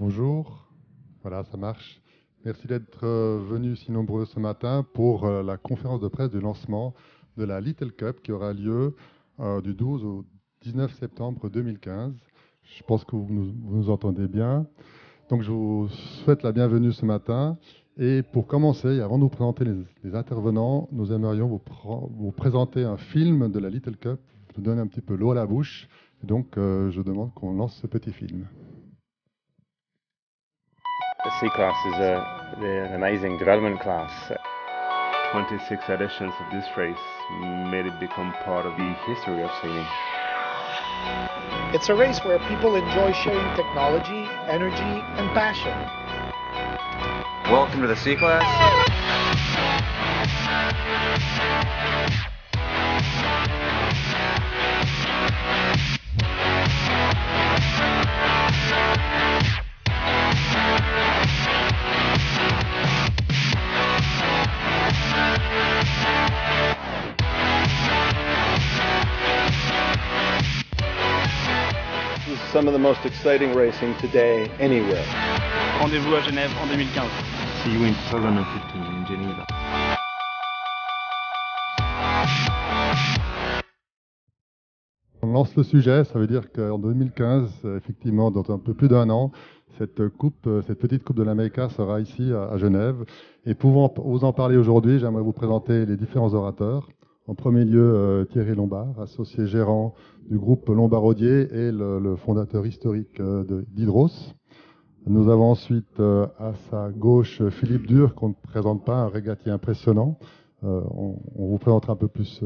Bonjour, voilà, ça marche. Merci d'être venus si nombreux ce matin pour la conférence de presse du lancement de la Little Cup qui aura lieu du 12 au 19 septembre 2015. Je pense que vous nous entendez bien. Donc je vous souhaite la bienvenue ce matin. Et pour commencer, avant de vous présenter les intervenants, nous aimerions vous présenter un film de la Little Cup, vous donner un petit peu l'eau à la bouche. Et donc je demande qu'on lance ce petit film. The C class is an amazing development class. 26 editions of this race made it become part of the history of sailing. It's a race where people enjoy sharing technology, energy, and passion. Welcome to the C class. Some of the most exciting racing today anywhere. Rendez-vous à Genève en 2015. See you in 2015 in Geneva. On lance le sujet, ça veut dire qu'en 2015, effectivement, dans un peu plus d'un an, cette petite coupe de l'América sera ici à Genève. Et pour vous en parler aujourd'hui, j'aimerais vous présenter les différents orateurs. En premier lieu, Thierry Lombard, associé gérant du groupe Lombardier et le fondateur historique d'Hydros. Nous avons ensuite à sa gauche Philippe Dur, qu'on ne présente pas, un régatier impressionnant. On vous présentera un peu plus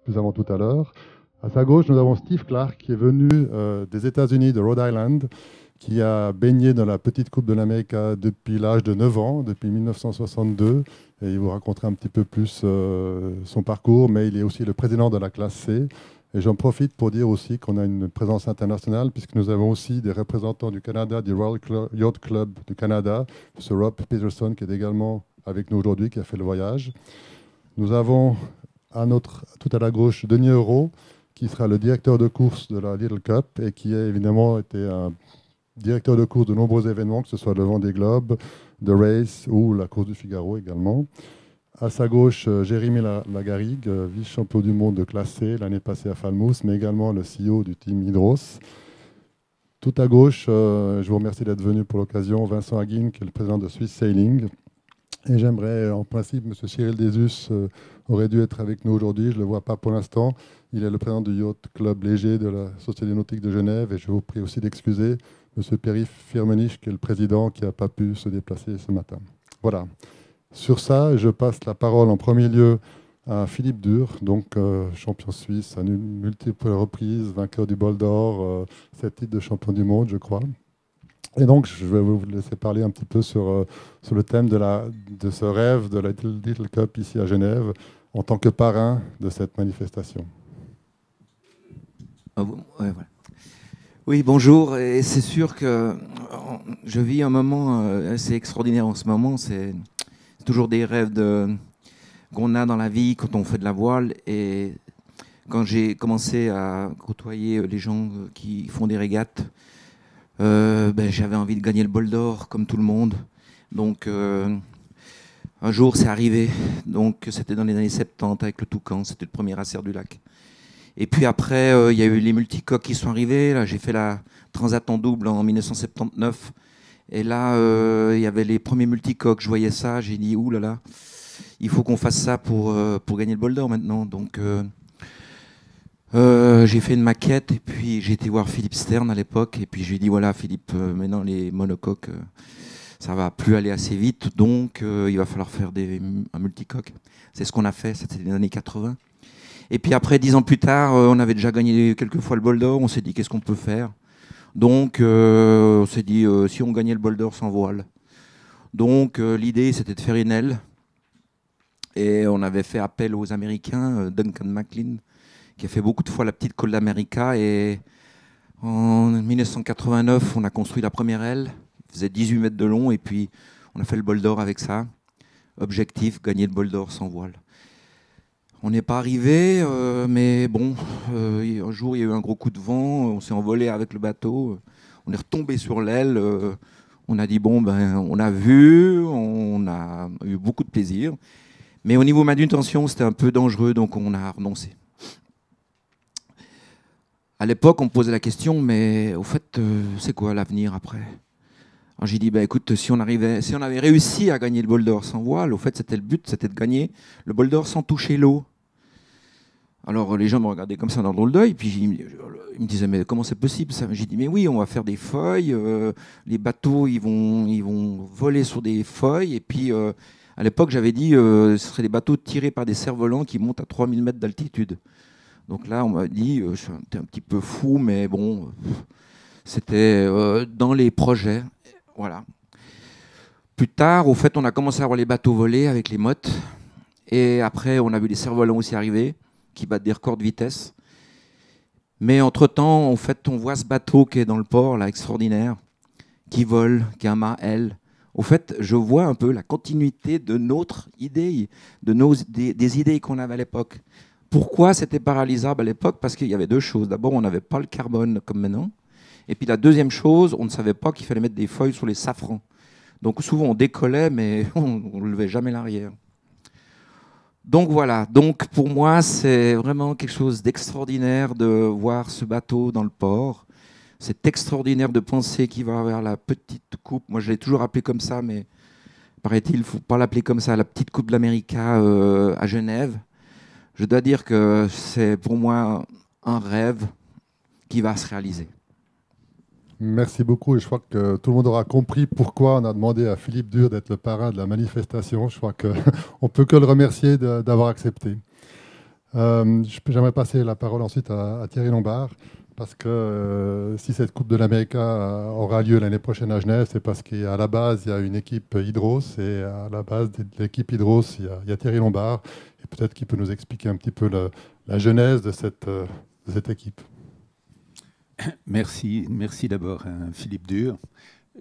avant tout à l'heure. À sa gauche, nous avons Steve Clark, qui est venu des États-Unis, de Rhode Island, qui a baigné dans la petite Coupe de l'Amérique depuis l'âge de 9 ans, depuis 1962. Et il vous racontera un petit peu plus son parcours, mais il est aussi le président de la classe C. Et j'en profite pour dire aussi qu'on a une présence internationale, puisque nous avons aussi des représentants du Canada, du Royal Yacht Club du Canada, M. Rob Peterson, qui est également avec nous aujourd'hui, qui a fait le voyage. Nous avons tout à la gauche Denis Euro, qui sera le directeur de course de la Little Cup et qui a évidemment été un directeur de course de nombreux événements, que ce soit le Vendée Globe, The Race ou la course du Figaro également. À sa gauche, Jérémy Lagarrigue, vice-champion du monde de classe C l'année passée à Falmouth, mais également le CEO du team Hydros. Tout à gauche, je vous remercie d'être venu pour l'occasion, Vincent Haguin, qui est le président de Swiss Sailing. Et j'aimerais, en principe, M. Cyril Desus aurait dû être avec nous aujourd'hui, je ne le vois pas pour l'instant. Il est le président du Yacht Club Léger de la Société nautique de Genève et je vous prie aussi d'excuser M. Pierre Firmenich, qui est le président, qui n'a pas pu se déplacer ce matin. Voilà. Sur ça, je passe la parole en premier lieu à Philippe Dur, donc champion suisse à multiples reprises, vainqueur du Bol d'Or, 7 titres de champion du monde, je crois. Et donc, je vais vous laisser parler un petit peu sur le thème de ce rêve de la Little Cup ici à Genève, en tant que parrain de cette manifestation. Voilà. Oui, bonjour. Et c'est sûr que je vis un moment assez extraordinaire en ce moment. C'est toujours des rêves qu'on a dans la vie quand on fait de la voile. Et quand j'ai commencé à côtoyer les gens qui font des régates, j'avais envie de gagner le Bol d'Or comme tout le monde. Donc un jour c'est arrivé. Donc c'était dans les années 70 avec le Toucan, c'était le premier Acer du lac. Et puis après il y a eu les multicoques qui sont arrivés. Là j'ai fait la Transat en double en 1979. Et là il y avait les premiers multicoques. Je voyais ça, j'ai dit ouh là là, il faut qu'on fasse ça pour gagner le Bol d'Or maintenant. Donc j'ai fait une maquette et puis j'ai été voir Philippe Stern à l'époque et puis je lui ai dit voilà Philippe, maintenant les monocoques ça va plus aller assez vite, donc il va falloir faire un multicoque. C'est ce qu'on a fait, c'était les années 80. Et puis après 10 ans plus tard, on avait déjà gagné quelques fois le Bol d'Or, on s'est dit qu'est-ce qu'on peut faire. Donc on s'est dit si on gagnait le Bol d'Or sans voile. Donc l'idée c'était de faire une aile et on avait fait appel aux Américains, Duncan McLean, qui a fait beaucoup de fois la petite Côte d'América. Et en 1989, on a construit la première aile. Il faisait 18 mètres de long et puis on a fait le Bol d'Or avec ça. Objectif, gagner le Bol d'Or sans voile. On n'est pas arrivé, mais bon, un jour il y a eu un gros coup de vent, on s'est envolé avec le bateau, on est retombé sur l'aile, on a dit bon, ben, on a vu, on a eu beaucoup de plaisir, mais au niveau manutention c'était un peu dangereux, donc on a renoncé. À l'époque, on me posait la question, mais au fait, c'est quoi l'avenir après? Alors j'ai dit, bah, écoute, si on avait réussi à gagner le bol d'or sans voile, au fait, c'était le but, c'était de gagner le bol d'or sans toucher l'eau. Alors les gens me regardaient comme ça d'un drôle d'œil, puis ils me disaient, mais comment c'est possible ça? J'ai dit, mais oui, on va faire des feuilles, les bateaux, ils vont voler sur des feuilles, et puis à l'époque, j'avais dit, ce seraient des bateaux tirés par des cerfs-volants qui montent à 3000 mètres d'altitude. Donc là, on m'a dit, j'étais un petit peu fou, mais bon, c'était dans les projets. Voilà. Plus tard, au fait, on a commencé à voir les bateaux voler avec les mottes. Et après, on a vu les cerfs-volants aussi arriver, qui battent des records de vitesse. Mais entre-temps, en fait, on voit ce bateau qui est dans le port, là, extraordinaire, qui vole, qui a un mât L. Au fait, je vois un peu la continuité de notre idée, des idées qu'on avait à l'époque. Pourquoi c'était paralysable à l'époque? Parce qu'il y avait deux choses. D'abord, on n'avait pas le carbone comme maintenant. Et puis la deuxième chose, on ne savait pas qu'il fallait mettre des feuilles sur les safrans. Donc souvent, on décollait, mais on ne levait jamais l'arrière. Donc voilà, donc pour moi, c'est vraiment quelque chose d'extraordinaire de voir ce bateau dans le port. C'est extraordinaire de penser qu'il va avoir la petite coupe. Moi, je l'ai toujours appelé comme ça, mais paraît-il, il ne faut pas l'appeler comme ça, la petite coupe de l'América à Genève. Je dois dire que c'est pour moi un rêve qui va se réaliser. Merci beaucoup et je crois que tout le monde aura compris pourquoi on a demandé à Philippe Dur d'être le parrain de la manifestation. Je crois qu'on ne peut que le remercier d'avoir accepté. J'aimerais passer la parole ensuite à Thierry Lombard parce que si cette Coupe de l'Amérique aura lieu l'année prochaine à Genève, c'est parce qu'à la base, il y a une équipe Hydros et à la base de l'équipe Hydros, il y a Thierry Lombard et peut-être qu'il peut nous expliquer un petit peu la genèse de cette équipe. Merci d'abord à Philippe Dur.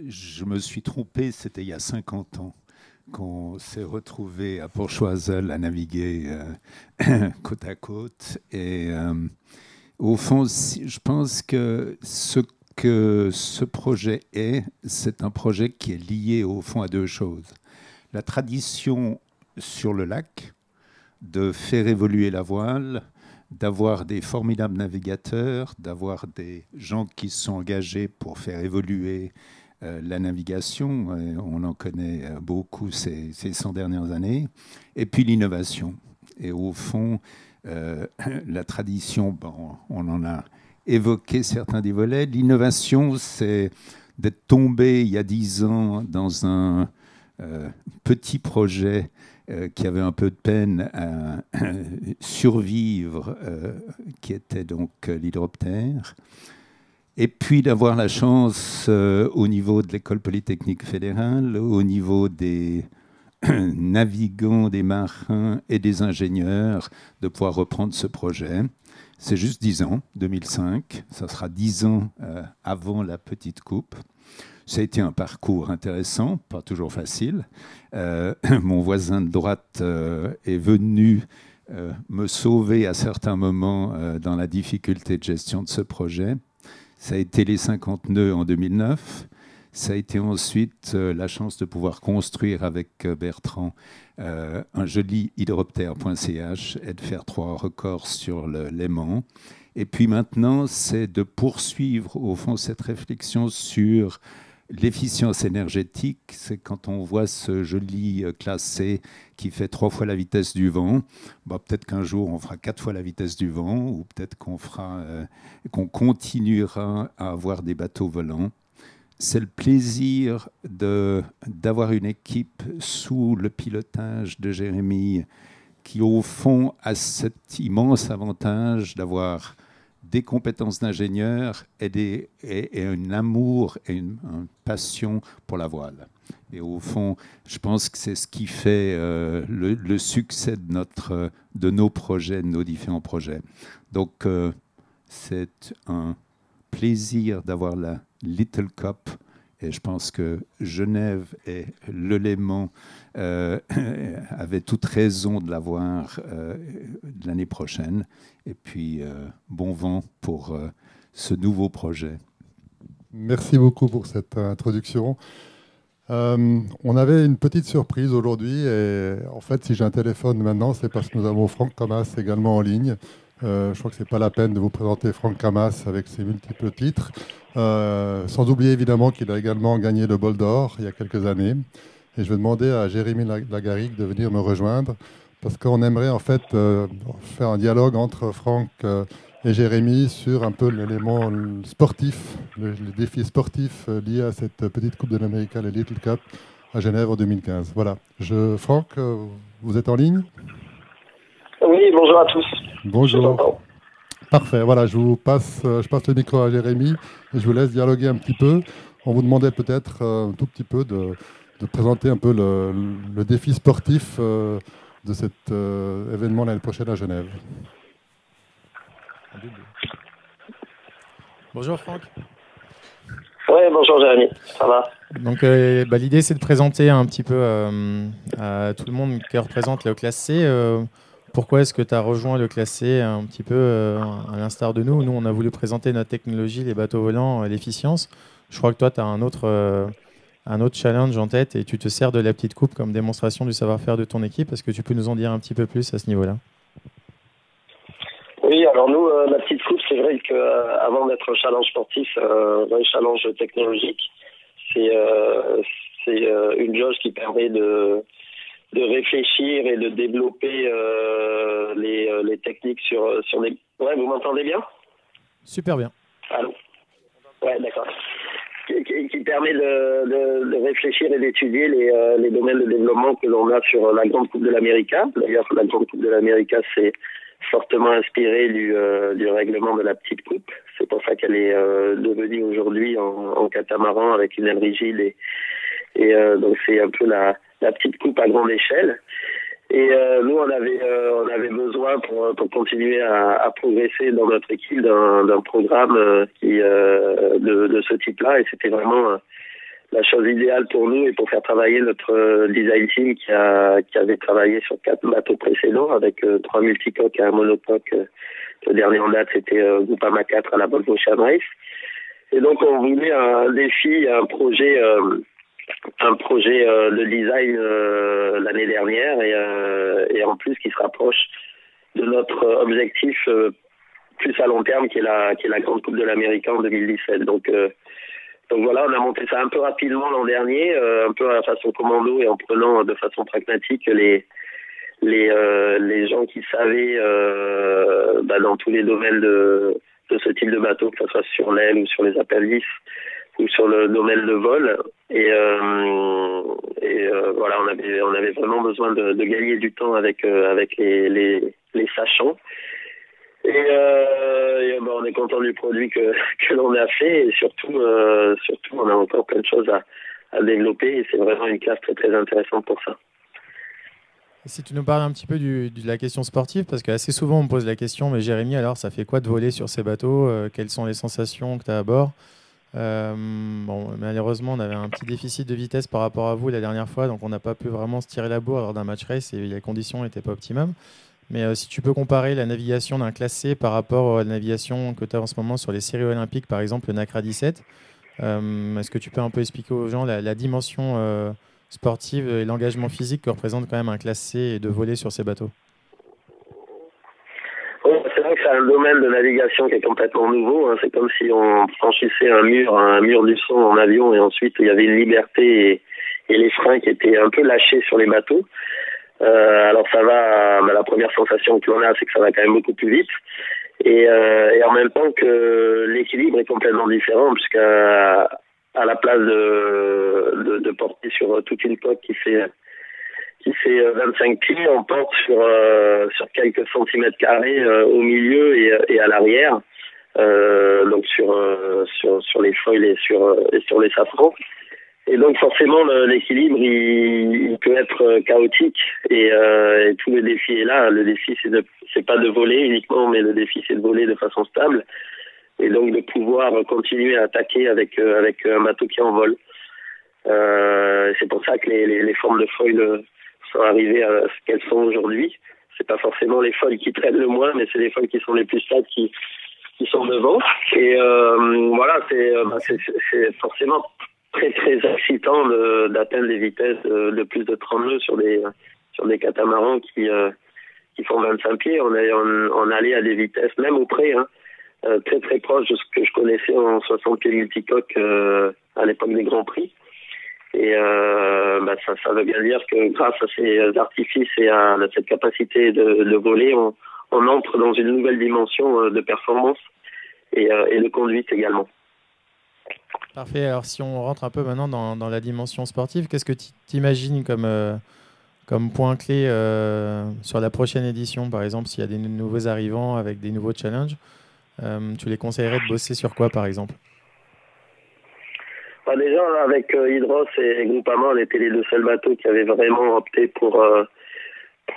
Je me suis trompé, c'était il y a 50 ans qu'on s'est retrouvé à Port-Choiseul à naviguer côte à côte. Et au fond, je pense que ce projet c'est un projet qui est lié au fond à deux choses. La tradition sur le lac de faire évoluer la voile, d'avoir des formidables navigateurs, d'avoir des gens qui se sont engagés pour faire évoluer la navigation. On en connaît beaucoup ces 100 dernières années. Et puis l'innovation. Et au fond, la tradition, bon, on en a évoqué certains des volets. L'innovation, c'est d'être tombé il y a 10 ans dans un petit projet qui avait un peu de peine à survivre, qui était donc l'hydroptère. Et puis d'avoir la chance au niveau de l'École polytechnique fédérale, au niveau des navigants, des marins et des ingénieurs, de pouvoir reprendre ce projet. C'est juste 10 ans, 2005. Ça sera 10 ans avant la petite coupe. Ça a été un parcours intéressant, pas toujours facile. Mon voisin de droite est venu me sauver à certains moments dans la difficulté de gestion de ce projet. Ça a été les 50 nœuds en 2009. Ça a été ensuite la chance de pouvoir construire avec Bertrand un joli hydroptère.ch et de faire 3 records sur l'aimant. Et puis maintenant, c'est de poursuivre au fond cette réflexion sur l'efficience énergétique. C'est quand on voit ce joli classé qui fait 3 fois la vitesse du vent. Bah, peut-être qu'un jour, on fera 4 fois la vitesse du vent, ou peut-être qu'on continuera à avoir des bateaux volants. C'est le plaisir d'avoir une équipe sous le pilotage de Jérémy qui, au fond, a cet immense avantage d'avoir des compétences d'ingénieur et un amour et une passion pour la voile. Et au fond, je pense que c'est ce qui fait le succès de nos projets, de nos différents projets. Donc, c'est un plaisir d'avoir la Little Cup Et je pense que Genève et Le Léman avaient toute raison de l'avoir l'année prochaine. Et puis, bon vent pour ce nouveau projet. Merci beaucoup pour cette introduction. On avait une petite surprise aujourd'hui et en fait, si j'ai un téléphone maintenant, c'est parce que nous avons Franck Camas également en ligne. Je crois que ce n'est pas la peine de vous présenter Franck Camas avec ses multiples titres. Sans oublier évidemment qu'il a également gagné le Bol d'Or il y a quelques années. Et je vais demander à Jérémy Lagarigue de venir me rejoindre parce qu'on aimerait en fait faire un dialogue entre Franck et Jérémy sur un peu l'élément sportif, les défis sportifs liés à cette petite Coupe de l'Amérique, la Little Cup, à Genève en 2015. Voilà. Franck, vous êtes en ligne ? Oui, bonjour à tous. Bonjour. Parfait. Voilà, je passe le micro à Jérémy et je vous laisse dialoguer un petit peu. On vous demandait peut-être un tout petit peu de présenter un peu le défi sportif de cet événement l'année prochaine à Genève. Bonjour Franck. Oui, bonjour Jérémy, ça va? Donc l'idée c'est de présenter un petit peu à tout le monde qui représente le classe C. Pourquoi est-ce que tu as rejoint le classe C un petit peu à l'instar de nous? Nous on a voulu présenter notre technologie, les bateaux volants, l'efficience. Je crois que toi tu as un autre challenge en tête et tu te sers de la petite coupe comme démonstration du savoir-faire de ton équipe. Est-ce que tu peux nous en dire un petit peu plus à ce niveau-là? Oui, alors nous, la petite coupe, c'est vrai qu'avant d'être un challenge sportif, un challenge technologique, c'est une jauge qui permet de réfléchir et de développer les techniques sur des... Ouais, vous m'entendez bien? Super bien. Allô? Ouais, d'accord. Qui permet de réfléchir et d'étudier les domaines de développement que l'on a sur la Grande Coupe de l'Amérique. D'ailleurs, la Grande Coupe de l'Amérique, c'est fortement inspiré du règlement de la petite coupe. C'est pour ça qu'elle est devenue aujourd'hui en catamaran avec une aile rigide et donc c'est un peu la petite coupe à grande échelle. Et nous on avait besoin pour continuer à progresser dans notre équipe d'un programme de ce type-là, et c'était vraiment la chose idéale pour nous et pour faire travailler notre design team qui avait travaillé sur 4 bateaux précédents avec 3 multicoques et un monocoque. Le dernier en date, c'était Groupama 4 à la Volvo Ocean Race. Et donc, on voulait un défi, un projet de design l'année dernière et en plus qui se rapproche de notre objectif plus à long terme qui est la Grande Coupe de l'Amérique en 2017. Donc voilà, on a monté ça un peu rapidement l'an dernier, un peu à la façon commando et en prenant de façon pragmatique les gens qui savaient dans tous les domaines de ce type de bateau, que ce soit sur l'aile ou sur les appendices ou sur le domaine de vol. Et voilà, on avait vraiment besoin de gagner du temps avec les sachants. Et on est content du produit que l'on a fait et surtout on a encore plein de choses à développer et c'est vraiment une classe très très intéressante pour ça. Si tu nous parles un petit peu de la question sportive, parce qu'assez souvent on me pose la question, mais Jérémy, alors ça fait quoi de voler sur ces bateaux? Quelles sont les sensations que tu as à bord? Malheureusement on avait un petit déficit de vitesse par rapport à vous la dernière fois, donc on n'a pas pu vraiment se tirer la bourre lors d'un match race et les conditions n'étaient pas optimum. Mais si tu peux comparer la navigation d'un classe C par rapport à la navigation que tu as en ce moment sur les séries olympiques, par exemple le NACRA 17, est-ce que tu peux un peu expliquer aux gens la dimension sportive et l'engagement physique que représente quand même un classe C et de voler sur ces bateaux? Oui, c'est vrai que c'est un domaine de navigation qui est complètement nouveau. Hein. C'est comme si on franchissait un mur du son en avion et ensuite il y avait une liberté et les freins qui étaient un peu lâchés sur les bateaux. Alors ça va, la première sensation que l'on a, c'est que ça va quand même beaucoup plus vite. Et en même temps que l'équilibre est complètement différent, puisqu'à la place de porter sur toute une coque qui fait 25 pieds, on porte sur quelques centimètres carrés au milieu et à l'arrière, donc sur les foils et sur les safrans. Et donc forcément l'équilibre il peut être chaotique et tout le défi est là. Le défi c'est pas de voler uniquement, mais le défi c'est de voler de façon stable et donc de pouvoir continuer à attaquer avec un bateau qui est en vol. C'est pour ça que les formes de foil sont arrivées à ce qu'elles sont aujourd'hui. C'est pas forcément les foils qui traînent le moins, mais c'est les foils qui sont les plus stables qui sont devant. Et voilà, c'est forcément très très excitant d'atteindre des vitesses de plus de 30 nœuds sur des catamarans qui font 25 pieds. On allait à des vitesses, même au près, hein, très très proches de ce que je connaissais en 60 pieds multicoques à l'époque des Grands Prix. Et ça veut bien dire que grâce à ces artifices et à cette capacité de voler, on entre dans une nouvelle dimension de performance et de conduite également. Parfait. Alors, si on rentre un peu maintenant dans la dimension sportive, qu'est-ce que tu t'imagines comme point clé sur la prochaine édition? Par exemple, s'il y a des nouveaux arrivants avec des nouveaux challenges, tu les conseillerais de bosser sur quoi, par exemple? Déjà, avec Hydros et Groupama, on était les deux seuls bateaux qui avaient vraiment opté pour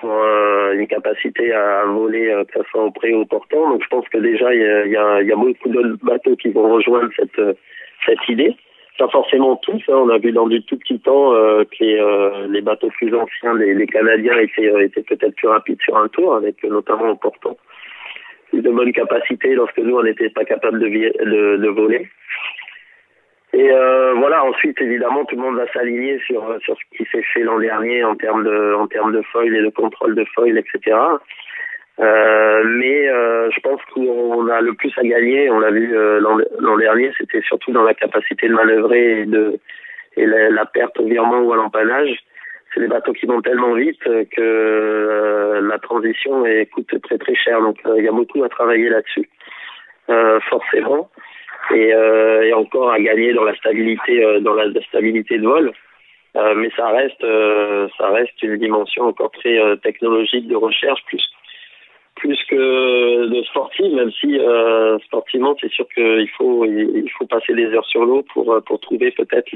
une capacité à voler, que ce soit au pré ou au portant. Donc je pense que déjà, il y a beaucoup d'autres bateaux qui vont rejoindre cette idée. Pas forcément tous. Hein. On a vu dans du tout petit temps que les bateaux plus anciens, les Canadiens, étaient peut-être plus rapides sur un tour, avec notamment au portant plus de bonne capacité lorsque nous, on n'était pas capable de voler. Et voilà, ensuite, évidemment, tout le monde va s'aligner sur ce qui s'est fait l'an dernier en termes de foil et de contrôle de foil, etc. Mais je pense qu'on a le plus à gagner, on l'a vu l'an dernier, c'était surtout dans la capacité de manœuvrer et la perte au virement ou à l'empannage. C'est des bateaux qui vont tellement vite que la transition coûte très très cher. Donc il y a beaucoup à travailler là-dessus, forcément. Et encore à gagner dans la stabilité de vol, mais ça reste une dimension encore très technologique de recherche plus que de sportive, même si sportivement c'est sûr qu'il faut passer des heures sur l'eau pour trouver peut-être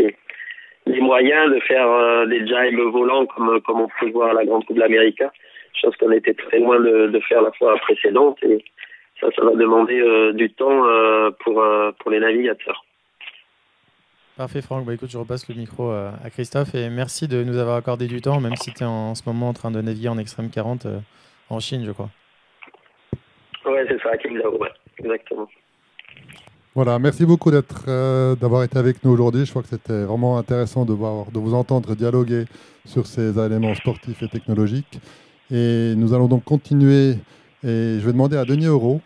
les moyens de faire des jibes volants comme on peut voir à la Grande Coupe de l'Amérique, chose qu'on était très loin de faire la fois précédente, et ça va demander du temps pour les navigateurs. Parfait, Franck. Bah, écoute, je repasse le micro à Christophe et merci de nous avoir accordé du temps, même si tu es en ce moment en train de naviguer en Extreme 40 en Chine, je crois. Ouais, c'est ça, à Qingdao, ouais, exactement. Voilà, merci beaucoup d'avoir été avec nous aujourd'hui. Je crois que c'était vraiment intéressant de vous entendre dialoguer sur ces éléments sportifs et technologiques. Et nous allons donc continuer. Et je vais demander à Denis Euro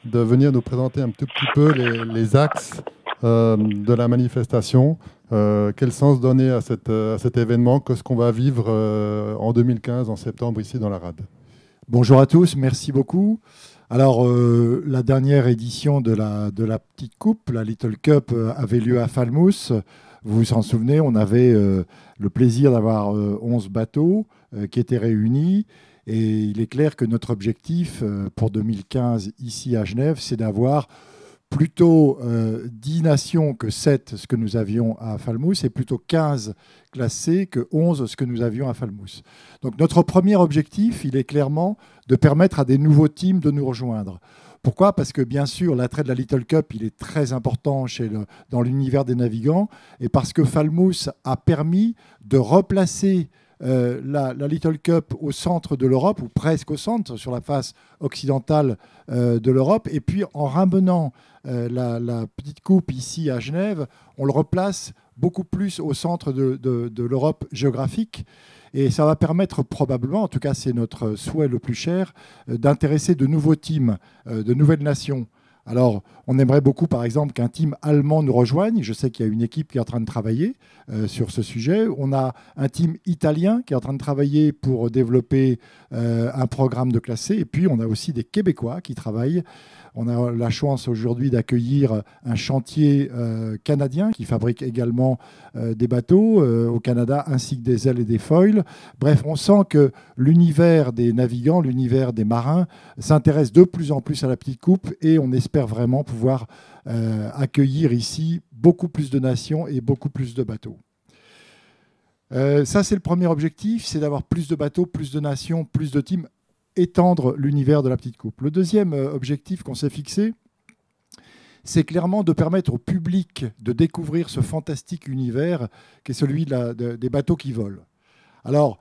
de venir nous présenter un tout petit peu les axes de la manifestation. Quel sens donner à cet événement? Qu'est-ce qu'on va vivre en 2015, en septembre, ici dans la RAD? Bonjour à tous, merci beaucoup. Alors, la dernière édition de la petite coupe, la Little Cup, avait lieu à Falmouth. Vous vous en souvenez, on avait le plaisir d'avoir 11 bateaux qui étaient réunis. Et il est clair que notre objectif pour 2015 ici à Genève, c'est d'avoir plutôt 10 nations que 7, ce que nous avions à Falmouth, et plutôt 15 classés que 11, ce que nous avions à Falmouth. Donc notre premier objectif, il est clairement de permettre à des nouveaux teams de nous rejoindre. Pourquoi? Parce que bien sûr, l'attrait de la Little Cup, il est très important dans l'univers des navigants, et parce que Falmouth a permis de replacer la Little Cup au centre de l'Europe, ou presque au centre, sur la face occidentale de l'Europe. Et puis, en ramenant la petite coupe ici à Genève, on le replace beaucoup plus au centre de l'Europe géographique. Et ça va permettre probablement, en tout cas c'est notre souhait le plus cher, d'intéresser de nouveaux teams, de nouvelles nations. Alors, on aimerait beaucoup, par exemple, qu'un team allemand nous rejoigne. Je sais qu'il y a une équipe qui est en train de travailler sur ce sujet. On a un team italien qui est en train de travailler pour développer un programme de classé. Et puis, on a aussi des Québécois qui travaillent. On a la chance aujourd'hui d'accueillir un chantier canadien qui fabrique également des bateaux au Canada, ainsi que des ailes et des foils. Bref, on sent que l'univers des navigants, l'univers des marins s'intéresse de plus en plus à la petite coupe, et on espère vraiment pouvoir accueillir ici beaucoup plus de nations et beaucoup plus de bateaux. Ça, c'est le premier objectif, c'est d'avoir plus de bateaux, plus de nations, plus de teams, étendre l'univers de la petite coupe. Le deuxième objectif qu'on s'est fixé, c'est clairement de permettre au public de découvrir ce fantastique univers qui est celui des bateaux qui volent. Alors,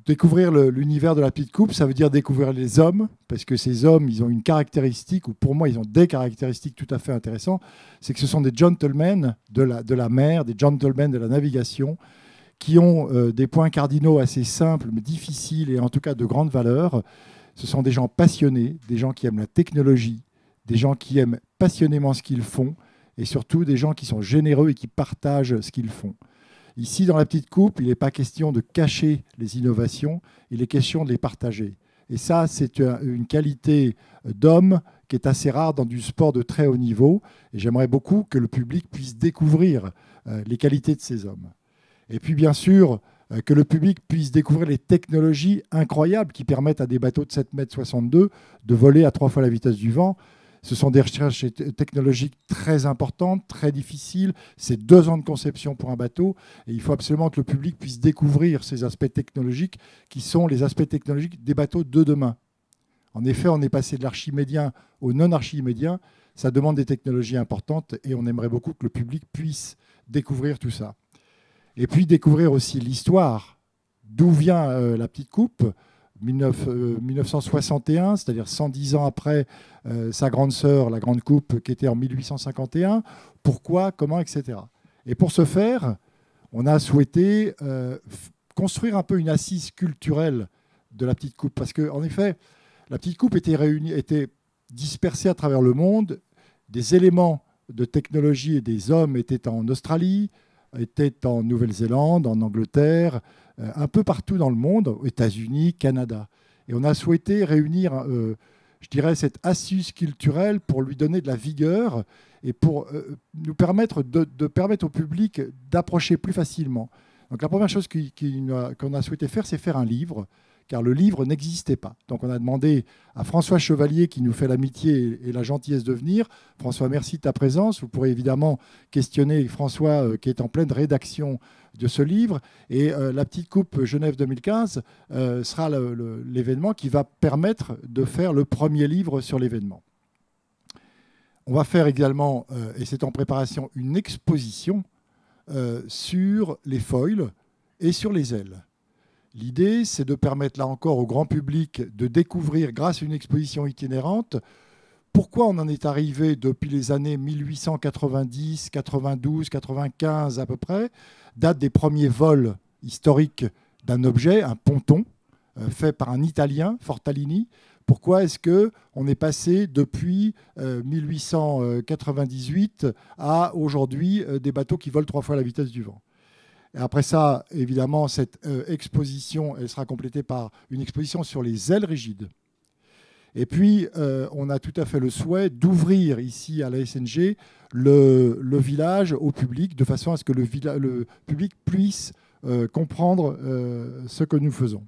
découvrir l'univers de la petite coupe, ça veut dire découvrir les hommes, parce que ces hommes, ils ont une caractéristique, ou pour moi, ils ont des caractéristiques tout à fait intéressantes, c'est que ce sont des gentlemen de la mer, des gentlemen de la navigation, qui ont des points cardinaux assez simples, mais difficiles, et en tout cas de grande valeur. Ce sont des gens passionnés, des gens qui aiment la technologie, des gens qui aiment passionnément ce qu'ils font, et surtout des gens qui sont généreux et qui partagent ce qu'ils font. Ici, dans la petite coupe, il n'est pas question de cacher les innovations, il est question de les partager. Et ça, c'est une qualité d'homme qui est assez rare dans du sport de très haut niveau. Et j'aimerais beaucoup que le public puisse découvrir les qualités de ces hommes. Et puis, bien sûr, que le public puisse découvrir les technologies incroyables qui permettent à des bateaux de 7,62 m de voler à 3 fois la vitesse du vent. Ce sont des recherches technologiques très importantes, très difficiles. C'est 2 ans de conception pour un bateau. Et il faut absolument que le public puisse découvrir ces aspects technologiques qui sont les aspects technologiques des bateaux de demain. En effet, on est passé de l'archimédien au non-archimédien. Ça demande des technologies importantes et on aimerait beaucoup que le public puisse découvrir tout ça. Et puis découvrir aussi l'histoire. D'où vient la petite coupe ? 1961, c'est-à-dire 110 ans après sa grande sœur, la Grande Coupe, qui était en 1851. Pourquoi, comment, etc. Et pour ce faire, on a souhaité construire un peu une assise culturelle de la petite coupe. Parce qu'en effet, la petite coupe était dispersée à travers le monde. Des éléments de technologie et des hommes étaient en Australie, étaient en Nouvelle-Zélande, en Angleterre, un peu partout dans le monde, aux États-Unis, Canada. Et on a souhaité réunir, je dirais, cette assise culturelle pour lui donner de la vigueur et pour nous permettre de permettre au public d'approcher plus facilement. Donc la première chose qu'on a souhaité faire, c'est faire un livre, car le livre n'existait pas. Donc on a demandé à François Chevalier, qui nous fait l'amitié et la gentillesse de venir. François, merci de ta présence. Vous pourrez évidemment questionner François, qui est en pleine rédaction de ce livre. Et la petite coupe Genève 2015 sera l'événement qui va permettre de faire le premier livre sur l'événement. On va faire également, et c'est en préparation, une exposition sur les foils et sur les ailes. L'idée, c'est de permettre là encore au grand public de découvrir, grâce à une exposition itinérante, pourquoi on en est arrivé depuis les années 1890, 92, 95 à peu près, date des premiers vols historiques d'un objet, un ponton, fait par un Italien, Fortalini. Pourquoi est-ce qu'on est passé depuis 1898 à aujourd'hui des bateaux qui volent 3 fois la vitesse du vent? Et après ça, évidemment, cette exposition, elle sera complétée par une exposition sur les ailes rigides. Et puis, on a tout à fait le souhait d'ouvrir ici à la SNG le village au public, de façon à ce que le public puisse comprendre ce que nous faisons.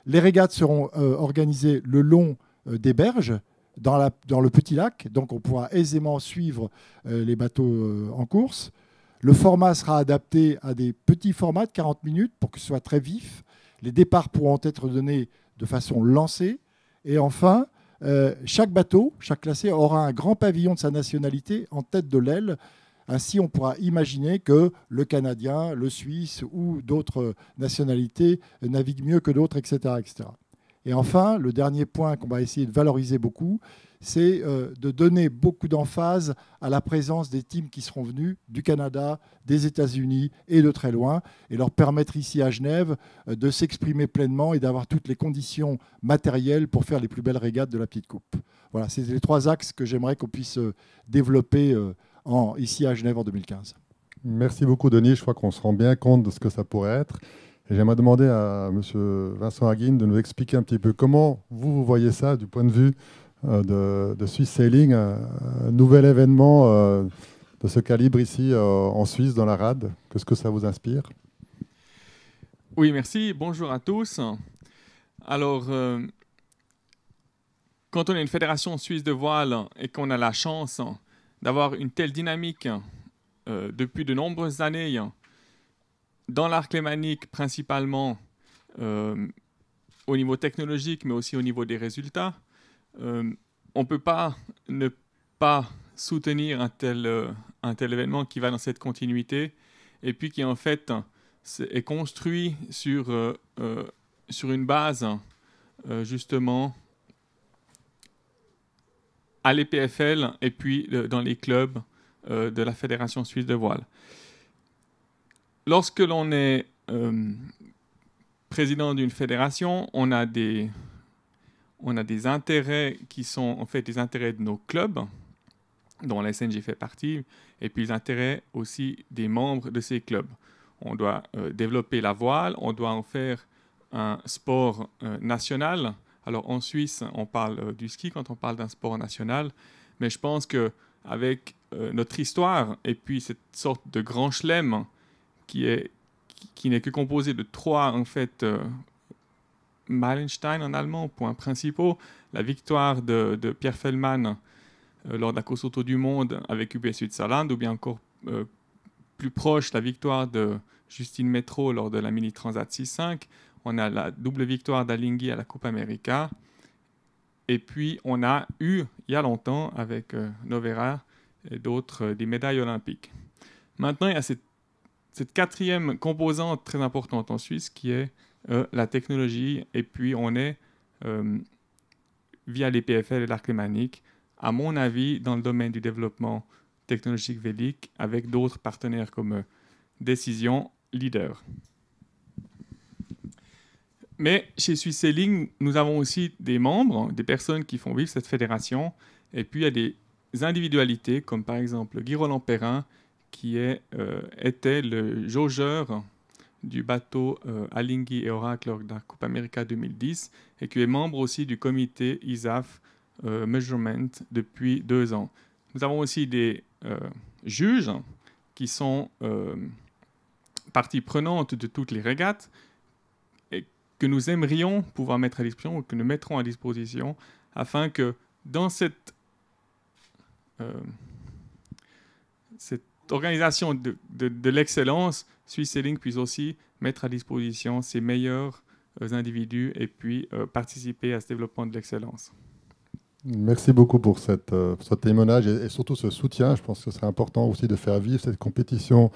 Les régates seront organisées le long des berges, dans le petit lac, donc on pourra aisément suivre les bateaux en course. Le format sera adapté à des petits formats de 40 minutes pour que ce soit très vif. Les départs pourront être donnés de façon lancée. Et enfin, chaque bateau, chaque classé aura un grand pavillon de sa nationalité en tête de l'aile. Ainsi, on pourra imaginer que le Canadien, le Suisse ou d'autres nationalités naviguent mieux que d'autres, etc., etc. Et enfin, le dernier point qu'on va essayer de valoriser beaucoup, c'est de donner beaucoup d'emphase à la présence des teams qui seront venus du Canada, des États-Unis et de très loin, et leur permettre ici à Genève de s'exprimer pleinement et d'avoir toutes les conditions matérielles pour faire les plus belles régates de la petite coupe. Voilà, c'est les 3 axes que j'aimerais qu'on puisse développer ici à Genève en 2015. Merci beaucoup, Denis. Je crois qu'on se rend bien compte de ce que ça pourrait être. Et j'aimerais demander à M. Vincent Haguin de nous expliquer un petit peu comment vous voyez ça du point de vue de Swiss Sailing, un nouvel événement de ce calibre ici en Suisse, dans la rade. Qu'est-ce que ça vous inspire? Oui, merci. Bonjour à tous. Alors, quand on est une fédération suisse de voile et qu'on a la chance d'avoir une telle dynamique depuis de nombreuses années dans l'arc lémanique principalement au niveau technologique mais aussi au niveau des résultats, on ne peut pas ne pas soutenir un tel événement qui va dans cette continuité et puis qui en fait est construit sur une base justement à l'EPFL et puis dans les clubs de la Fédération suisse de voile. Lorsque l'on est président d'une fédération, on a des intérêts qui sont en fait des intérêts de nos clubs, dont la SNG fait partie, et puis les intérêts aussi des membres de ces clubs. On doit développer la voile, on doit en faire un sport national. Alors en Suisse, on parle du ski quand on parle d'un sport national, mais je pense qu'avec notre histoire et puis cette sorte de grand chelem qui n'est que composé de 3 en fait Meilenstein en allemand, points principaux, la victoire de Pierre Feldman lors de la course autour du monde avec UBS Switzerland, ou bien encore plus proche, la victoire de Justine Metro lors de la Mini Transat 6.5. On a la double victoire d'Alinghi à la Coupe América. Et puis, on a eu, il y a longtemps, avec Novera et d'autres, des médailles olympiques. Maintenant, il y a cette 4e composante très importante en Suisse qui est la technologie. Et puis, on est, via les PFL et l'Arc lémanique, à mon avis, dans le domaine du développement technologique vélique, avec d'autres partenaires comme Décision, Leader. Mais chez Swiss Sailing, nous avons aussi des membres, des personnes qui font vivre cette fédération. Et puis, il y a des individualités, comme par exemple Guy Roland-Perrin, qui était le jaugeur du bateau Alinghi et Oracle lors de la Coupe América 2010, et qui est membre aussi du comité ISAF Measurement depuis 2 ans. Nous avons aussi des juges qui sont partie prenante de toutes les régates, que nous aimerions pouvoir mettre à disposition, ou que nous mettrons à disposition, afin que dans cette organisation de l'excellence, Swiss Sailing puisse aussi mettre à disposition ses meilleurs individus et puis participer à ce développement de l'excellence. Merci beaucoup pour ce témoignage et surtout ce soutien. Je pense que ce serait important aussi de faire vivre cette compétition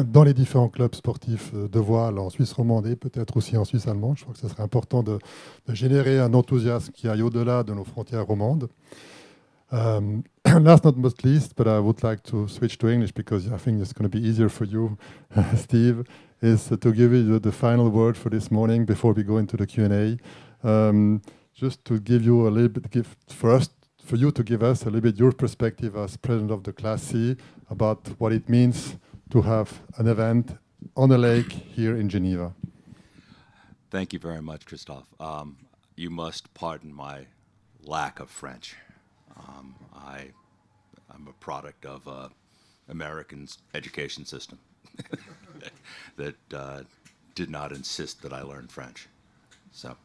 dans les différents clubs sportifs de voile en Suisse romande et peut-être aussi en Suisse allemande. Je crois que ce serait important de générer un enthousiasme qui aille au-delà de nos frontières romandes. Last not most least, but I would like to switch to English because I think it's going to be easier for you, Steve, is to give you the final word for this morning before we go into the Q&A. Just to give you a little bit, for you to give us a little bit your perspective as president of the Class C about what it means to have an event on a lake here in Geneva. Thank you very much, Christophe. You must pardon my lack of French. I'm a product of American's education system that did not insist that I learn French. So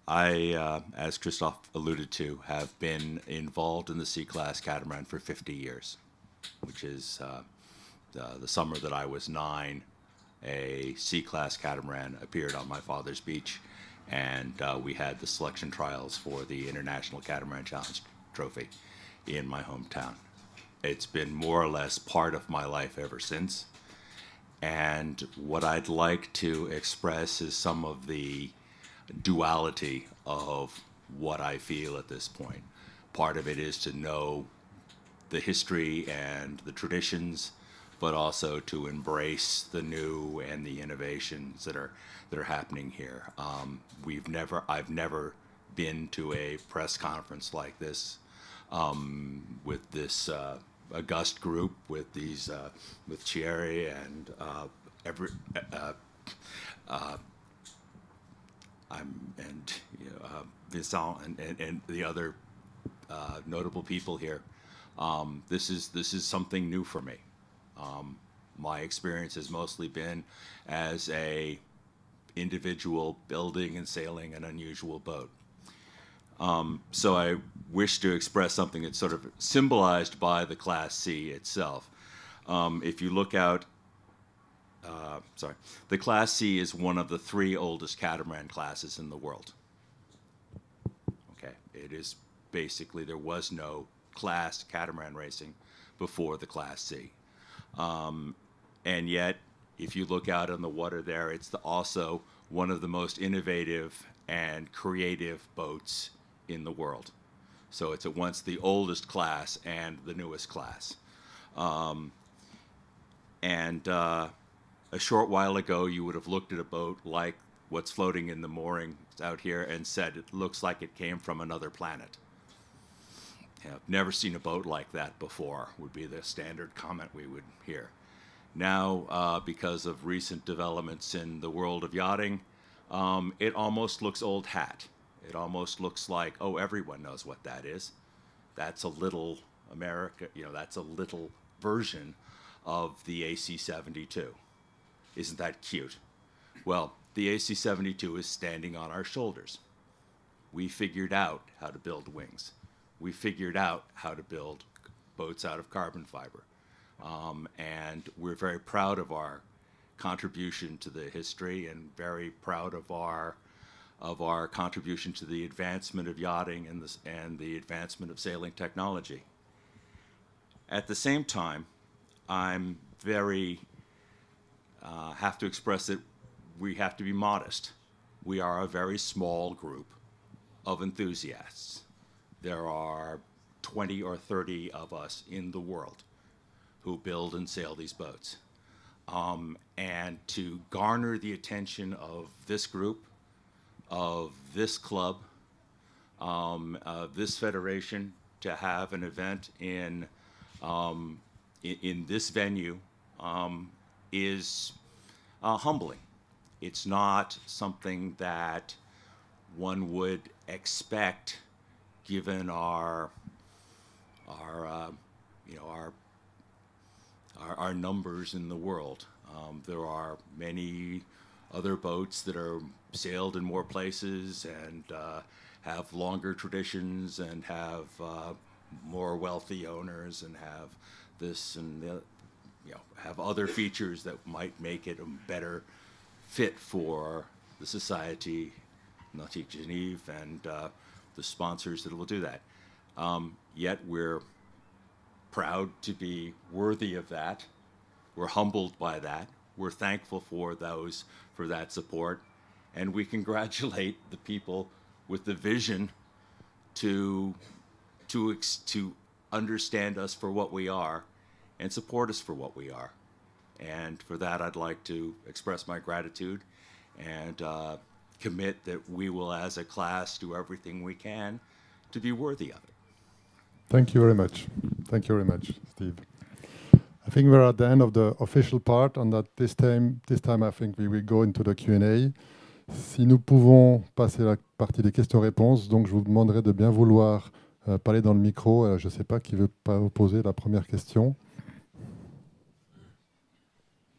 I, as Christophe alluded to, have been involved in the C-Class catamaran for 50 years. Which is the summer that I was 9, a C-Class catamaran appeared on my father's beach, and we had the selection trials for the International Catamaran Challenge Trophy in my hometown. It's been more or less part of my life ever since, and what I'd like to express is some of the duality of what I feel at this point. Part of it is to know the history and the traditions, but also to embrace the new and the innovations that are happening here. I've never been to a press conference like this with this august group, with these with Thierry and Vincent and the other notable people here. This is something new for me. My experience has mostly been as a individual building and sailing an unusual boat. So I wish to express something that's sort of symbolized by the Class C itself. If you look out, the Class C is one of the 3 oldest catamaran classes in the world. Okay, it is basically, there was no class catamaran racing before the Class C. And yet, if you look out on the water there, it's also one of the most innovative and creative boats in the world. So it's at once the oldest class and the newest class. A short while ago, you would have looked at a boat like what's floating in the moorings out here and said, it looks like it came from another planet. I've never seen a boat like that before, would be the standard comment we would hear. Now, because of recent developments in the world of yachting, it almost looks old hat. It almost looks like, oh, everyone knows what that is. That's a little America, that's a little version of the AC-72. Isn't that cute? Well, the AC-72 is standing on our shoulders. We figured out how to build wings. We figured out how to build boats out of carbon fiber. And we're very proud of our contribution to the history and very proud of our contribution to the advancement of yachting and the advancement of sailing technology. At the same time, I'm very have to express that we have to be modest. We are a very small group of enthusiasts. There are 20 or 30 of us in the world who build and sail these boats. And to garner the attention of this group, of this club, this federation, to have an event in this venue is humbling. It's not something that one would expect, given our numbers in the world. There are many other boats that are sailed in more places and have longer traditions and have more wealthy owners and have this and the, have other features that might make it a better fit for the Société Nautique Genève and the sponsors that will do that. Yet we're proud to be worthy of that. We're humbled by that. We're thankful for that support, and we congratulate the people with the vision to understand us for what we are and support us for what we are. And for that, I'd like to express my gratitude and commit that we will, as a class, do everything we can to be worthy of it. Thank you very much. Thank you very much, Steve. I think we're at the end of the official part, and that this time I think we will go into the Q&A. Si nous pouvons passer à la partie des questions-réponses, donc je vous demanderai de bien vouloir parler dans le micro. Je ne sais pas qui veut pas poser la première question.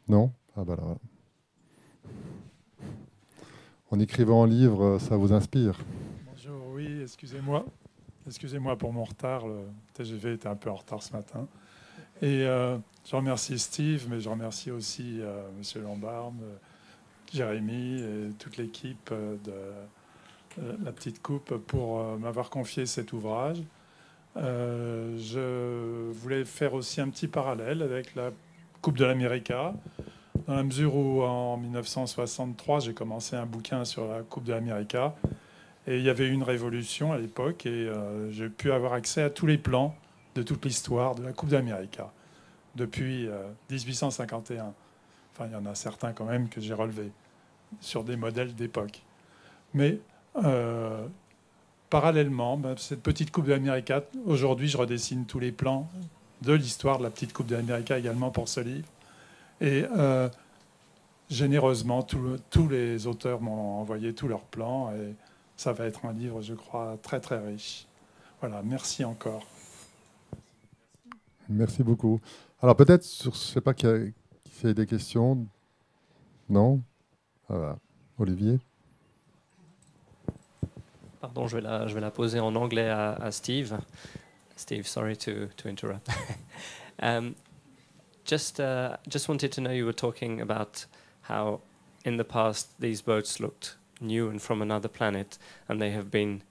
Non? Ah bah là. En écrivant un livre, ça vous inspire? Bonjour, oui, excusez-moi. Excusez-moi pour mon retard. Le TGV était un peu en retard ce matin. Et je remercie Steve, mais je remercie aussi M. Lombarme, Jérémy et toute l'équipe de La Petite Coupe pour m'avoir confié cet ouvrage. Je voulais faire aussi un petit parallèle avec la Coupe de l'América, dans la mesure où en 1963, j'ai commencé un bouquin sur la Coupe de l'América. Et il y avait eu une révolution à l'époque et j'ai pu avoir accès à tous les plans de toute l'histoire de la Coupe d'América depuis 1851. Enfin, il y en a certains quand même que j'ai relevés sur des modèles d'époque. Mais parallèlement, cette petite Coupe d'América, aujourd'hui, je redessine tous les plans de l'histoire de la petite Coupe d'América également pour ce livre. Et généreusement, tous les auteurs m'ont envoyé tous leurs plans et ça va être un livre, je crois, très très riche. Voilà, merci encore. Merci beaucoup. Alors peut-être, je ne sais pas qui a des questions. Non? Voilà. Olivier? Pardon, je vais la poser en anglais à Steve. Steve, sorry to interrupt. Just wanted to know, you were talking about how in the past these boats looked new and from another planet, and they have been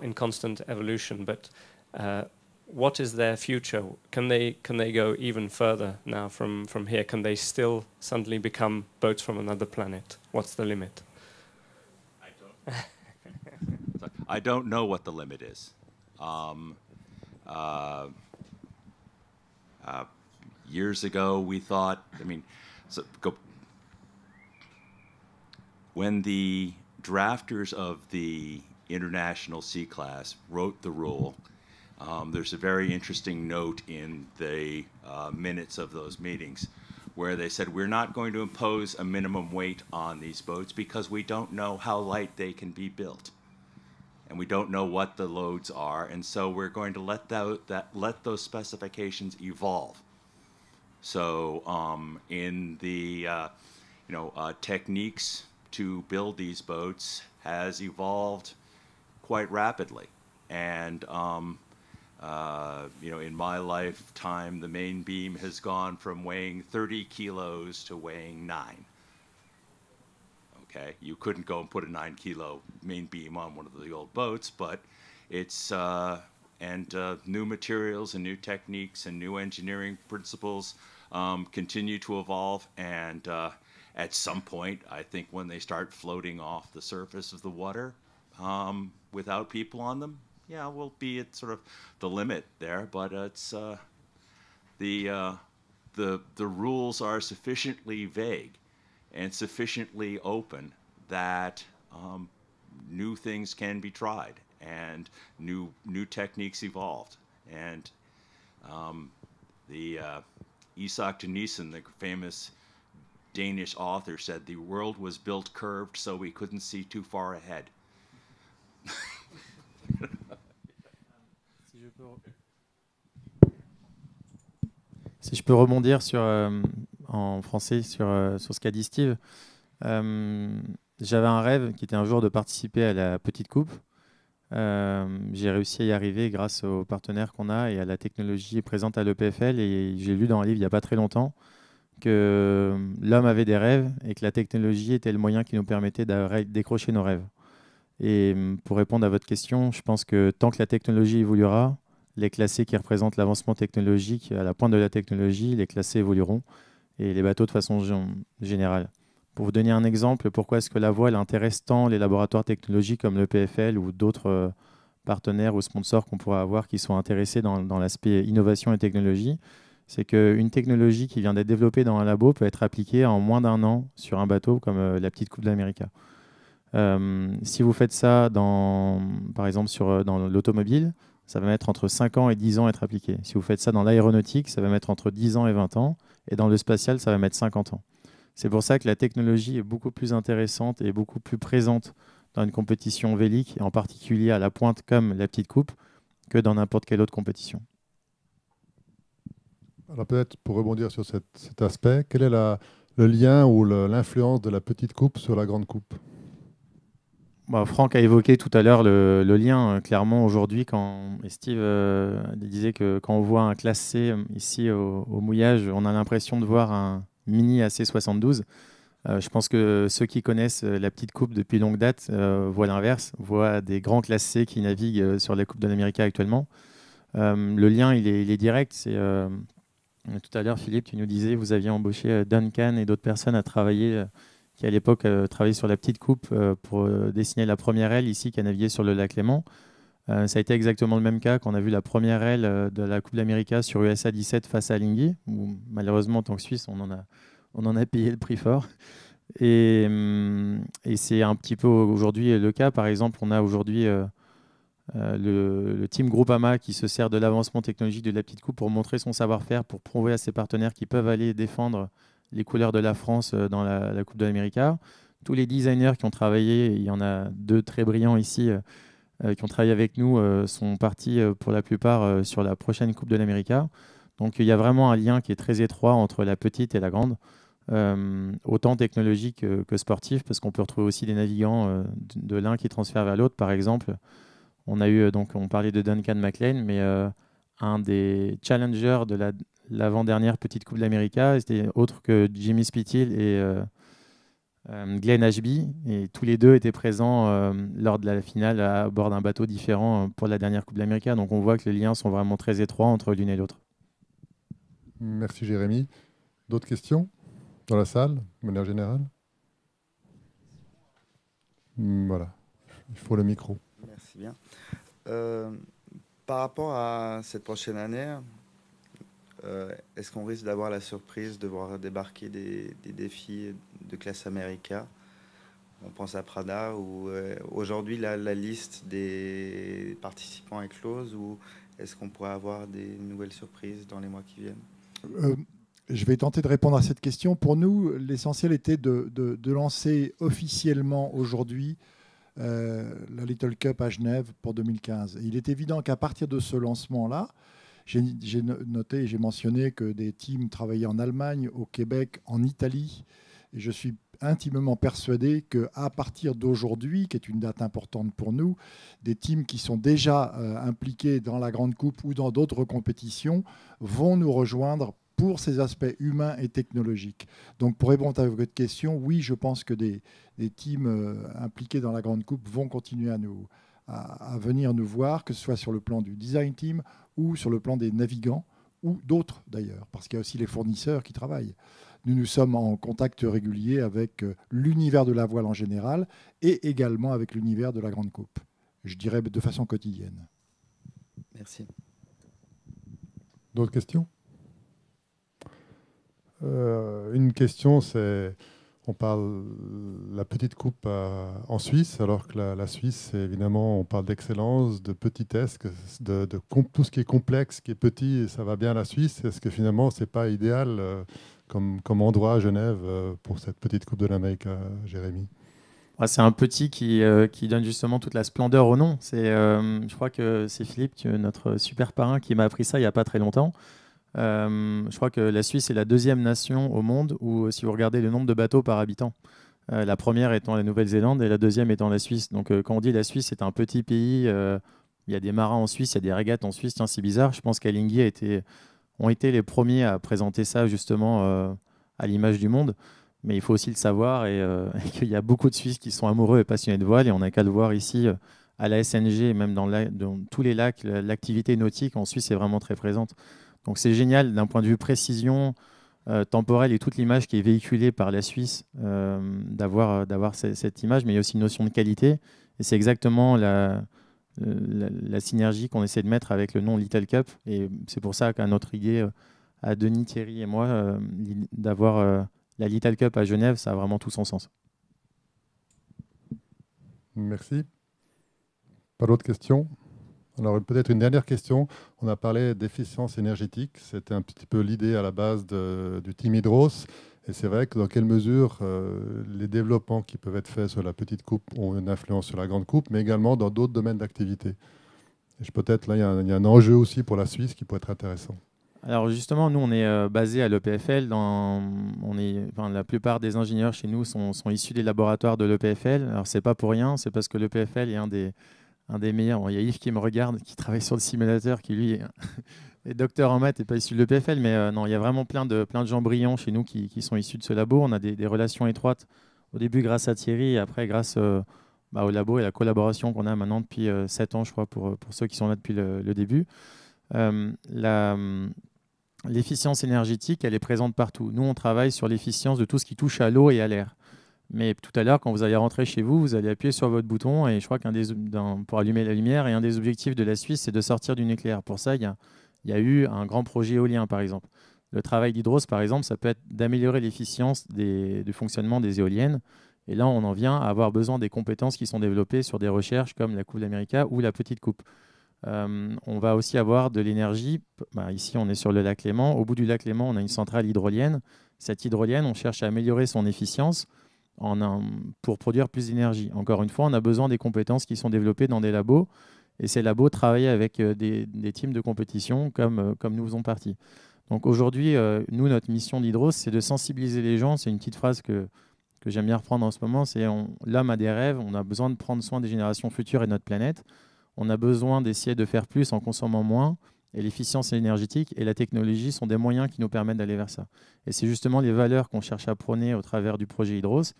in constant evolution. But what is their future? Can they go even further now from here? Can they still suddenly become boats from another planet? What's the limit? I don't know what the limit is. Years ago, we thought, when the drafters of the International Sea Class wrote the rule, there's a very interesting note in the minutes of those meetings where they said, we're not going to impose a minimum weight on these boats because we don't know how light they can be built. And we don't know what the loads are, and so we're going to let those specifications evolve. So in the techniques to build these boats has evolved quite rapidly, and in my lifetime, the main beam has gone from weighing 30 kilos to weighing 9. Okay, you couldn't go and put a 9-kilo main beam on one of the old boats, but it's new materials and new techniques and new engineering principles continue to evolve, and at some point, I think when they start floating off the surface of the water without people on them, yeah, we'll be at sort of the limit there, but it's the rules are sufficiently vague and sufficiently open that new things can be tried and new techniques evolved. And Isak Dinesen, the famous Danish author, said the world was built curved so we couldn't see too far ahead. Si je peux rebondir en français sur ce qu'a dit Steve, j'avais un rêve qui était un jour de participer à la petite coupe. J'ai réussi à y arriver grâce aux partenaires qu'on a et à la technologie présente à l'EPFL, et j'ai lu dans un livre il n'y a pas très longtemps que l'homme avait des rêves et que la technologie était le moyen qui nous permettait de décrocher nos rêves. Et pour répondre à votre question, je pense que tant que la technologie évoluera, les classés qui représentent l'avancement technologique à la pointe de la technologie, les classés évolueront, et les bateaux de façon générale. Pour vous donner un exemple, pourquoi est-ce que la voile intéresse tant les laboratoires technologiques comme le PFL ou d'autres partenaires ou sponsors qu'on pourra avoir qui sont intéressés dans l'aspect innovation et technologie, c'est qu'une technologie qui vient d'être développée dans un labo peut être appliquée en moins d'un an sur un bateau comme la petite Coupe d'Amérique. Si vous faites ça, par exemple, dans l'automobile, ça va mettre entre 5 ans et 10 ans à être appliqué. Si vous faites ça dans l'aéronautique, ça va mettre entre 10 ans et 20 ans. Et dans le spatial, ça va mettre 50 ans. C'est pour ça que la technologie est beaucoup plus intéressante et beaucoup plus présente dans une compétition vélique, et en particulier à la pointe comme la petite coupe, que dans n'importe quelle autre compétition. Alors peut-être pour rebondir sur cet aspect, quel est le lien ou l'influence de la petite coupe sur la grande coupe ? Franck a évoqué tout à l'heure le lien. Clairement, aujourd'hui, et Steve disait que quand on voit un classe C ici au mouillage, on a l'impression de voir un mini AC72. Je pense que ceux qui connaissent la petite coupe depuis longue date voient l'inverse, voient des grands classe C qui naviguent sur la Coupe de l'Amérique actuellement. Le lien, il est direct. Tout à l'heure, Philippe, tu nous disais vous aviez embauché Duncan et d'autres personnes à travailler qui à l'époque travaillait sur la petite coupe pour dessiner la première aile ici qui a navigué sur le lac Léman. Ça a été exactement le même cas quand on a vu la première aile de la Coupe d'Amérique sur USA 17 face à Lingui, où malheureusement en tant que Suisse on en a payé le prix fort. Et c'est un petit peu aujourd'hui le cas. Par exemple, on a aujourd'hui le team Groupama qui se sert de l'avancement technologique de la petite coupe pour montrer son savoir-faire, pour prouver à ses partenaires qu'ils peuvent aller défendre les couleurs de la France dans la Coupe de l'Amérique. Tous les designers qui ont travaillé, il y en a 2 très brillants ici, qui ont travaillé avec nous, sont partis pour la plupart sur la prochaine Coupe de l'Amérique. Donc il y a vraiment un lien qui est très étroit entre la petite et la grande, autant technologique que sportif, parce qu'on peut retrouver aussi des navigants de l'un qui transfèrent vers l'autre. Par exemple, on parlait de Duncan McLean, mais un des challengers de l'avant-dernière petite Coupe de l'Amérique, c'était autre que Jimmy Spithill et Glenn Ashby, et tous les deux étaient présents lors de la finale à bord d'un bateau différent pour la dernière Coupe de l'Amérique. Donc on voit que les liens sont vraiment très étroits entre l'une et l'autre. Merci Jérémy. D'autres questions dans la salle, de manière générale? Voilà, il faut le micro. Merci bien. Par rapport à cette prochaine année, est-ce qu'on risque d'avoir la surprise de voir débarquer des défis de classe America? On pense à Prada, où aujourd'hui la liste des participants est close, ou est-ce qu'on pourrait avoir des nouvelles surprises dans les mois qui viennent? Je vais tenter de répondre à cette question. Pour nous, l'essentiel était de lancer officiellement aujourd'hui la Little Cup à Genève pour 2015. Et il est évident qu'à partir de ce lancement-là, j'ai noté et j'ai mentionné que des teams travaillaient en Allemagne, au Québec, en Italie. Et je suis intimement persuadé qu'à partir d'aujourd'hui, qui est une date importante pour nous, des teams qui sont déjà impliqués dans la Grande Coupe ou dans d'autres compétitions vont nous rejoindre pour ces aspects humains et technologiques. Donc pour répondre à votre question, oui, je pense que des teams impliqués dans la Grande Coupe vont continuer à venir nous voir, que ce soit sur le plan du design team ou sur le plan des navigants, ou d'autres d'ailleurs, parce qu'il y a aussi les fournisseurs qui travaillent. Nous sommes en contact régulier avec l'univers de la voile en général et également avec l'univers de la Grande Coupe, je dirais de façon quotidienne. Merci. D'autres questions? Une question, c'est, on parle la petite coupe en Suisse, alors que la Suisse, évidemment, on parle d'excellence, de petitesse, de tout ce qui est complexe, qui est petit, et ça va bien à la Suisse. Est-ce que finalement, c'est pas idéal comme endroit à Genève pour cette petite coupe de l'Amérique, Jérémy? C'est un petit qui donne justement toute la splendeur au nom. Je crois que c'est Philippe, notre super parrain, qui m'a appris ça il n'y a pas très longtemps. Je crois que la Suisse est la deuxième nation au monde où, si vous regardez le nombre de bateaux par habitant, la première étant la Nouvelle-Zélande et la deuxième étant la Suisse. Donc quand on dit la Suisse est un petit pays, il y a des marins en Suisse, il y a des régates en Suisse. Tiens, c'est bizarre. Je pense qu'Alinghi ont été les premiers à présenter ça justement à l'image du monde. Mais il faut aussi le savoir et qu'il y a beaucoup de Suisses qui sont amoureux et passionnés de voile, et on n'a qu'à le voir ici à la SNG et même dans tous les lacs. L'activité nautique en Suisse est vraiment très présente. Donc c'est génial d'un point de vue précision temporelle et toute l'image qui est véhiculée par la Suisse, d'avoir cette image, mais il y a aussi une notion de qualité. Et c'est exactement la synergie qu'on essaie de mettre avec le nom Little Cup. Et c'est pour ça qu'à notre idée, à Denis, Thierry et moi, d'avoir la Little Cup à Genève, ça a vraiment tout son sens. Merci. Pas d'autres questions? Alors peut-être une dernière question. On a parlé d'efficience énergétique. C'était un petit peu l'idée à la base du Team Hydros. Et c'est vrai que dans quelle mesure les développements qui peuvent être faits sur la petite coupe ont une influence sur la grande coupe, mais également dans d'autres domaines d'activité. Et peut-être là, il y a un enjeu aussi pour la Suisse qui pourrait être intéressant. Alors justement, nous, on est basé à l'EPFL. La plupart des ingénieurs chez nous sont issus des laboratoires de l'EPFL. Alors c'est pas pour rien, c'est parce que l'EPFL est un des meilleurs. Bon, il y a Yves qui me regarde, qui travaille sur le simulateur, qui lui est docteur en maths et pas issu de l'EPFL. Mais non, il y a vraiment plein de gens brillants chez nous qui sont issus de ce labo. On a des relations étroites au début grâce à Thierry et après grâce au labo et la collaboration qu'on a maintenant depuis 7 ans, je crois, pour ceux qui sont là depuis le début. L'efficience énergétique, elle est présente partout. Nous, on travaille sur l'efficience de tout ce qui touche à l'eau et à l'air. Mais tout à l'heure, quand vous allez rentrer chez vous, vous allez appuyer sur votre bouton et je crois pour allumer la lumière, et un des objectifs de la Suisse, c'est de sortir du nucléaire. Pour ça, il y a eu un grand projet éolien, par exemple. Le travail d'Hydros, par exemple, ça peut être d'améliorer l'efficience du fonctionnement des éoliennes. Et là, on en vient à avoir besoin des compétences qui sont développées sur des recherches comme la Coupe d'Amérique ou la Petite Coupe. On va aussi avoir de l'énergie. Ici, on est sur le lac Léman. Au bout du lac Léman, on a une centrale hydrolienne. Cette hydrolienne, on cherche à améliorer son efficience pour produire plus d'énergie. Encore une fois, on a besoin des compétences qui sont développées dans des labos. Et ces labos travaillent avec des teams de compétition comme nous faisons partie. Donc aujourd'hui, nous, notre mission d'Hydros, c'est de sensibiliser les gens. C'est une petite phrase que j'aime bien reprendre en ce moment. C'est l'homme a des rêves. On a besoin de prendre soin des générations futures et de notre planète. On a besoin d'essayer de faire plus en consommant moins, et l'efficience énergétique et la technologie sont des moyens qui nous permettent d'aller vers ça. Et c'est justement les valeurs qu'on cherche à prôner au travers du projet Hydros,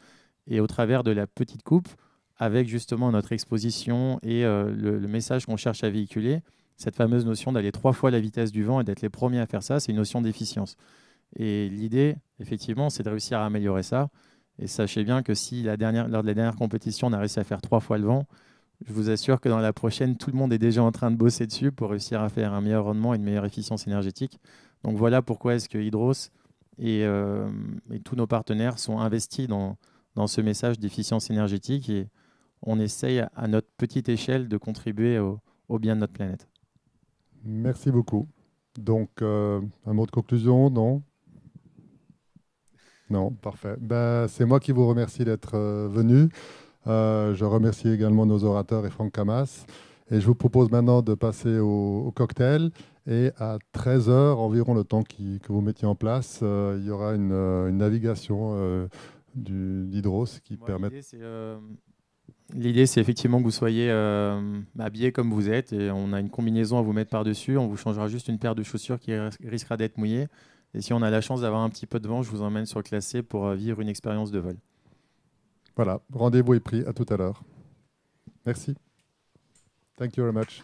Et au travers de la petite coupe, avec justement notre exposition et le message qu'on cherche à véhiculer, cette fameuse notion d'aller 3 fois la vitesse du vent et d'être les premiers à faire ça, c'est une notion d'efficience. Et l'idée, effectivement, c'est de réussir à améliorer ça. Et sachez bien que si lors de la dernière compétition, on a réussi à faire 3 fois le vent, je vous assure que dans la prochaine, tout le monde est déjà en train de bosser dessus pour réussir à faire un meilleur rendement et une meilleure efficience énergétique. Donc voilà pourquoi est-ce que Hydros et tous nos partenaires sont investis dans ce message d'efficience énergétique et on essaye à notre petite échelle de contribuer au bien de notre planète. Merci beaucoup. Donc, un mot de conclusion, non? Non, parfait. C'est moi qui vous remercie d'être venu. Je remercie également nos orateurs et Franck Camas. Et je vous propose maintenant de passer au cocktail. Et à 13 h environ, le temps que vous mettiez en place, il y aura une navigation d'Hydros qui permet... L'idée, c'est effectivement que vous soyez habillés comme vous êtes. Et on a une combinaison à vous mettre par-dessus. On vous changera juste une paire de chaussures qui risquera d'être mouillée. Et si on a la chance d'avoir un petit peu de vent, je vous emmène sur le classé pour vivre une expérience de vol. Voilà, rendez-vous est pris. À tout à l'heure. Merci. Thank you very much.